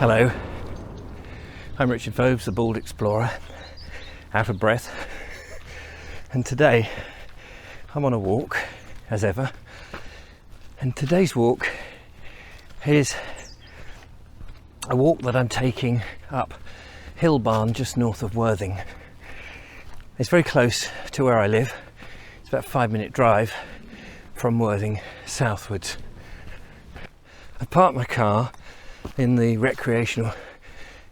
Hello, I'm Richard Vobes, the Bald Explorer, out of breath, and today I'm on a walk, as ever, and today's walk is a walk that I'm taking up Hill Barn just north of Worthing. It's very close to where I live. It's about a 5-minute drive from Worthing southwards. I've parked my car in the recreational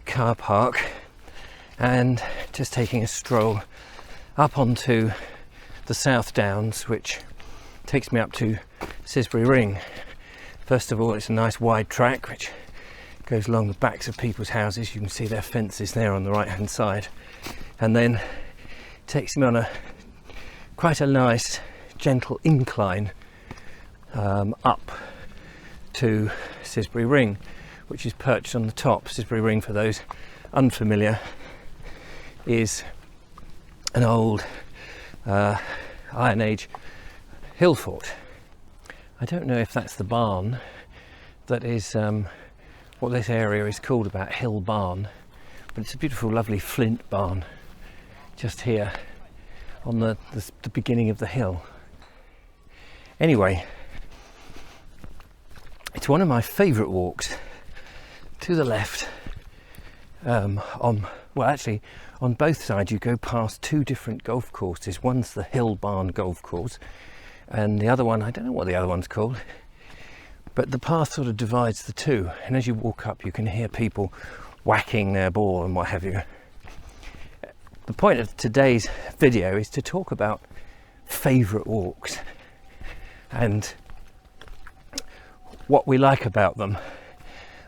car park and just taking a stroll up onto the South Downs, which takes me up to Cissbury Ring. First of all, it's a nice wide track which goes along the backs of people's houses. You can see their fences there on the right hand side, and then it takes me on quite a nice gentle incline up to Cissbury Ring, which is perched on the top. Cissbury Ring, for those unfamiliar, is an old Iron Age hill fort. I don't know if that's the barn that is what this area is called, about Hill Barn, but it's a beautiful, lovely flint barn just here on the beginning of the hill. Anyway, it's one of my favourite walks. To the left, on both sides you go past two different golf courses. One's the Hill Barn golf course, and the other one, I don't know what the other one's called, but the path sort of divides the two, and as you walk up you can hear people whacking their ball and what have you. The point of today's video is to talk about favourite walks and what we like about them.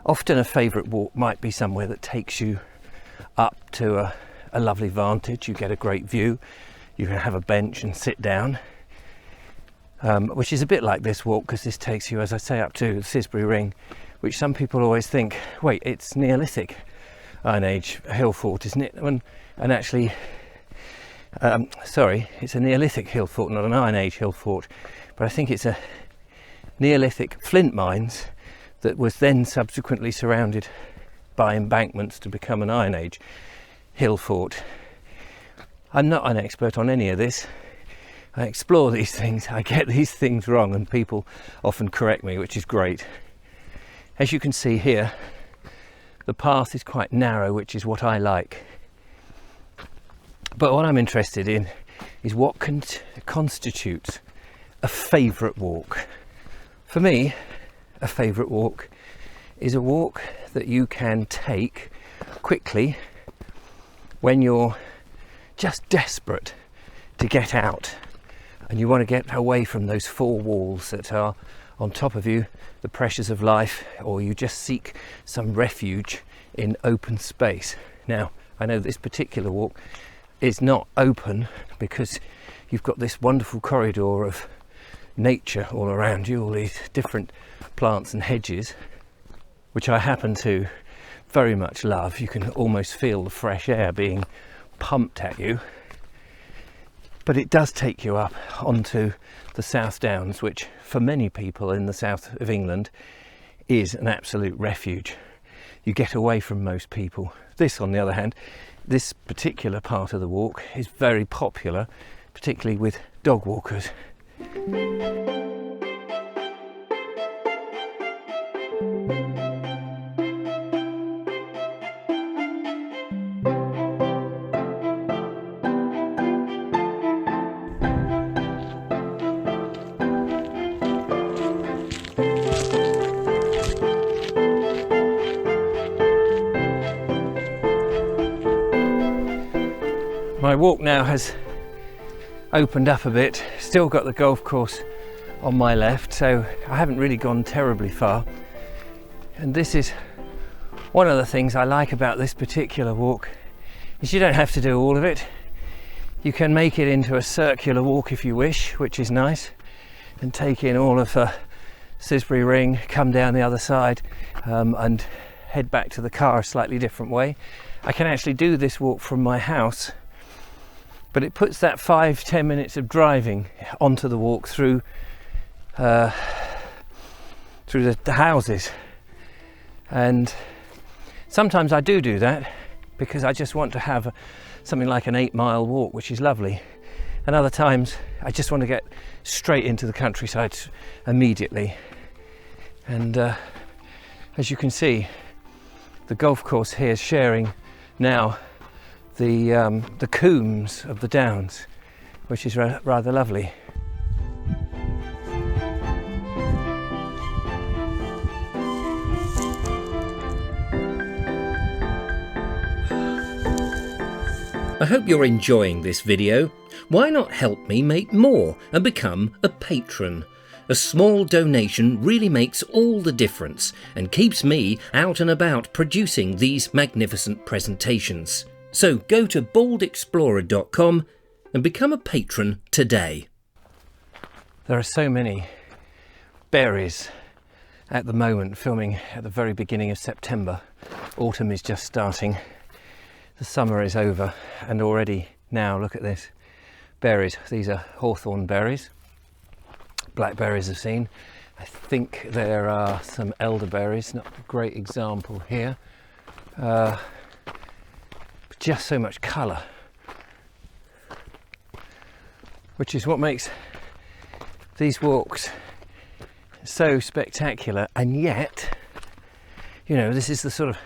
Often a favourite walk might be somewhere that takes you up to a lovely vantage. You get a great view, you can have a bench and sit down, which is a bit like this walk, because this takes you, as I say, up to Cissbury Ring, which some people always think, wait, it's Neolithic Iron Age hill fort, isn't it? And actually, sorry, it's a Neolithic hill fort, not an Iron Age hill fort, but I think it's a Neolithic flint mines that was then subsequently surrounded by embankments to become an Iron Age hill fort. I'm not an expert on any of this. I explore these things, I get these things wrong, and people often correct me, which is great. As you can see here, the path is quite narrow, which is what I like. But what I'm interested in is what constitutes a favourite walk. For me, a favourite walk is a walk that you can take quickly when you're just desperate to get out and you want to get away from those four walls that are on top of you, the pressures of life, or you just seek some refuge in open space. Now, I know this particular walk is not open because you've got this wonderful corridor of nature all around you, all these different plants and hedges, which I happen to very much love. You can almost feel the fresh air being pumped at you, but it does take you up onto the South Downs, which for many people in the south of England is an absolute refuge. You get away from most people. This, on the other hand, this particular part of the walk is very popular, particularly with dog walkers. My walk now has opened up a bit, still got the golf course on my left, so I haven't really gone terribly far. And this is one of the things I like about this particular walk, is you don't have to do all of it. You can make it into a circular walk if you wish, which is nice, and take in all of Cissbury Ring, come down the other side and head back to the car a slightly different way. I can actually do this walk from my house, but it puts that 5-10 minutes of driving onto the walk through the houses, and Sometimes I do that because I just want to have something like an 8-mile walk, which is lovely. And other times I just want to get straight into the countryside immediately. And as you can see, the golf course here is sharing now the combes of the downs, which is rather lovely. I hope you're enjoying this video. Why not help me make more and become a patron? A small donation really makes all the difference and keeps me out and about producing these magnificent presentations. So go to baldexplorer.com and become a patron today. There are so many berries at the moment, filming at the very beginning of September. Autumn is just starting. The summer is over, and already now, look at this, berries. These are hawthorn berries. Blackberries I've seen. I think there are some elderberries, not a great example here. Just so much colour, which is what makes these walks so spectacular. And yet, you know, this is the sort of,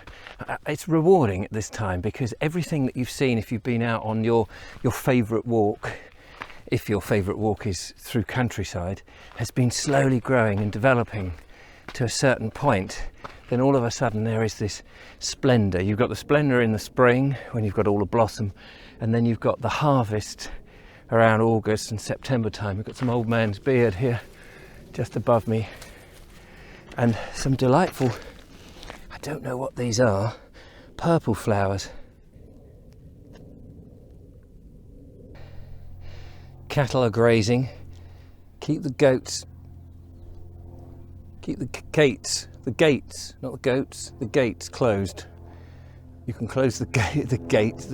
it's rewarding at this time, because everything that you've seen, if you've been out on your favourite walk, if your favourite walk is through countryside, has been slowly growing and developing to a certain point. Then all of a sudden there is this splendour. You've got the splendour in the spring when you've got all the blossom, and then you've got the harvest around August and September time. We've got some old man's beard here just above me, and some delightful, I don't know what these are, purple flowers. Cattle are grazing. Keep the goats, keep the gates, not the goats, the gates closed. You can close the gate.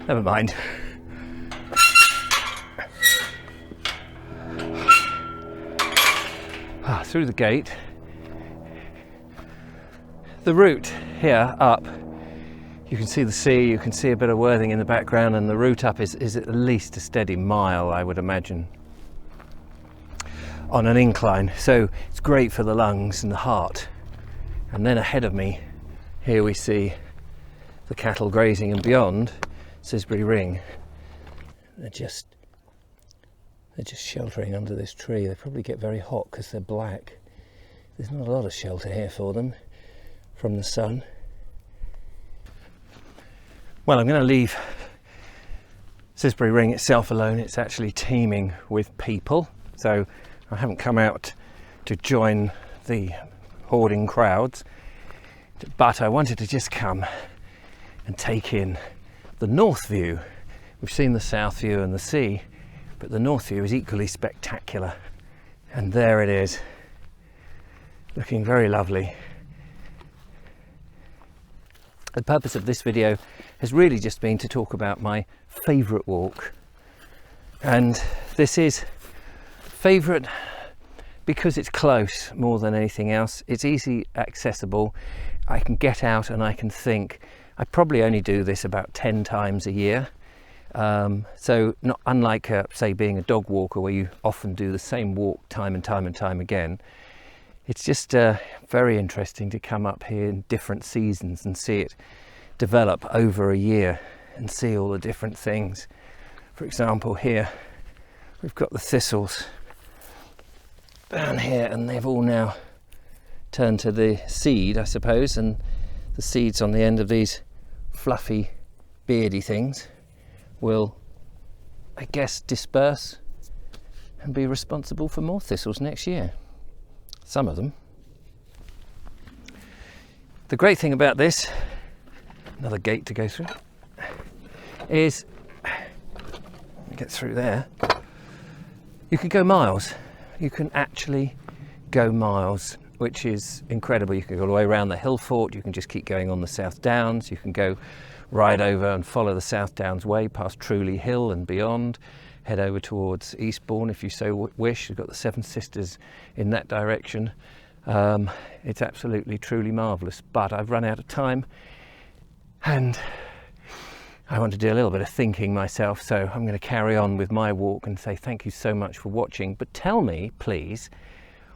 Never mind. Through the gate. The route here up, you can see the sea, you can see a bit of Worthing in the background, and the route up is at least a steady mile, I would imagine, on an incline. So it's great for the lungs and the heart. And then ahead of me, here we see the cattle grazing, and beyond, Cissbury Ring. They're just sheltering under this tree. They probably get very hot because they're black. There's not a lot of shelter here for them from the sun. Well, I'm going to leave Cissbury Ring itself alone. It's actually teeming with people, so I haven't come out to join the hoarding crowds, but I wanted to just come and take in the north view. We've seen the south view and the sea, but the north view is equally spectacular, and there it is, looking very lovely. The purpose of this video has really just been to talk about my favourite walk, and this is favourite because it's close more than anything else. It's easy accessible. I can get out and I can think. I probably only do this about 10 times a year. So not unlike say being a dog walker where you often do the same walk time and time again. It's just very interesting to come up here in different seasons and see it develop over a year and see all the different things. For example, here we've got the thistles down here, and they've all now turned to the seed, I suppose, and the seeds on the end of these fluffy beardy things will, I guess, disperse and be responsible for more thistles next year. Some of them. The great thing about this, another gate to go through, is, get through there, you can go miles. You can actually go miles, which is incredible. You can go all the way around the hill fort, you can just keep going on the South Downs, you can go right over and follow the South Downs way past Truleigh Hill and beyond, head over towards Eastbourne if you so wish. You've got the Seven Sisters in that direction. It's absolutely, truly marvellous, but I've run out of time and I want to do a little bit of thinking myself, so I'm going to carry on with my walk and say thank you so much for watching. But tell me, please,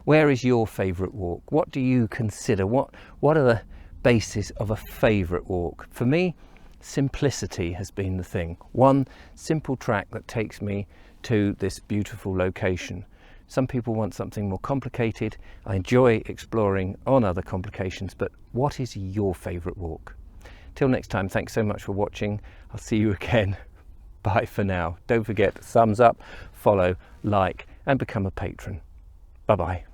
where is your favourite walk? What do you consider? What are the basis of a favourite walk? For me, simplicity has been the thing. One simple track that takes me to this beautiful location. Some people want something more complicated. I enjoy exploring on other complications, but what is your favourite walk? Till next time, thanks so much for watching. I'll see you again. Bye for now. Don't forget, thumbs up, follow, like, and become a patron. Bye-bye.